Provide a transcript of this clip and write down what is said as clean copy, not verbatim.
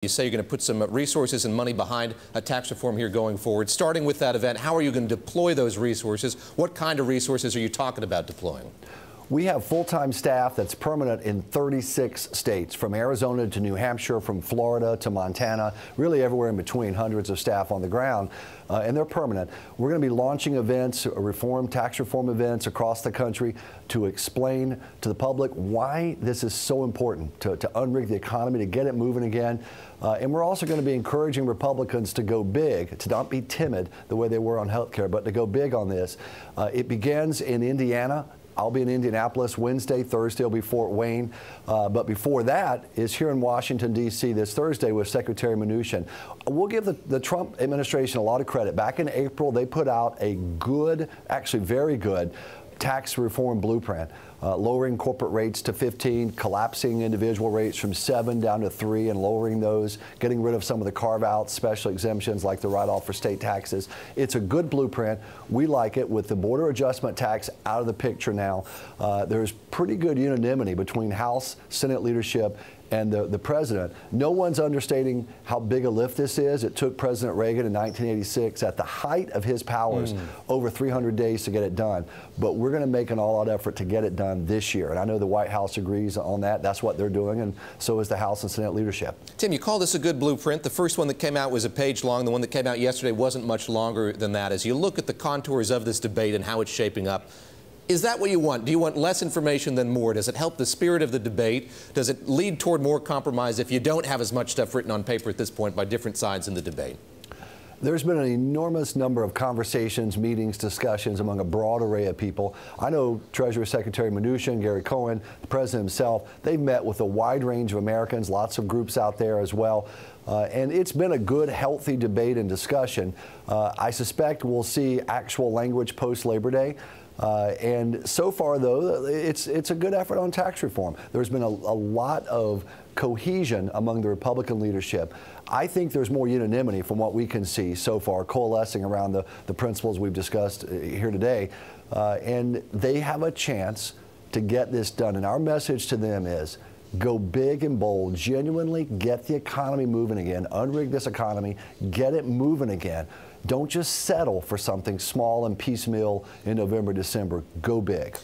You say you're going to put some resources and money behind a tax reform here going forward. Starting with that event, how are you going to deploy those resources? What kind of resources are you talking about deploying? We have full-time staff that's permanent in 36 states, from Arizona to New Hampshire, from Florida to Montana, really everywhere in between, hundreds of staff on the ground, and they're permanent. We're going to be launching events, tax reform events across the country to explain to the public why this is so important, to unrig the economy, to get it moving again. And we're also going to be encouraging Republicans to go big, to not be timid the way they were on health care, but to go big on this. It begins in Indiana. I'll be in Indianapolis Wednesday. Thursday will be Fort Wayne. But before that is here in Washington, D.C. this Thursday with Secretary Mnuchin. We'll give the Trump administration a lot of credit. Back in April, they put out a good, actually very good, tax reform blueprint, lowering corporate rates to 15, collapsing individual rates from 7 down to 3 and lowering those, getting rid of some of the carve-outs, special exemptions like the write-off for state taxes. It's a good blueprint. We like it. With the border adjustment tax out of the picture now, there's pretty good unanimity between House, Senate leadership, and the president. No one's understating how big a lift this is. It took President Reagan in 1986, at the height of his powers, over 300 days to get it done. But we're going to make an all-out effort to get it done this year. And I know the White House agrees on that. That's what they're doing, and so is the House and Senate leadership. Tim, you call this a good blueprint. The first one that came out was a page long. The one that came out yesterday wasn't much longer than that. As you look at the contours of this debate and how it's shaping up, is that what you want? Do you want less information than more? Does it help the spirit of the debate? Does it lead toward more compromise if you don't have as much stuff written on paper at this point by different sides in the debate? There's been an enormous number of conversations, meetings, discussions among a broad array of people. I know Treasury Secretary Mnuchin, Gary Cohn, the president himself, they've met with a wide range of Americans, lots of groups out there as well. And it's been a good, healthy debate and discussion. I suspect we'll see actual language post-Labor Day. And so far, though, it's a good effort on tax reform. There's been a lot of cohesion among the Republican leadership. I think there's more unanimity from what we can see so far, coalescing around the principles we've discussed here today. And they have a chance to get this done. And our message to them is, go big and bold, genuinely get the economy moving again, unrig this economy, get it moving again. Don't just settle for something small and piecemeal in November, December. Go big.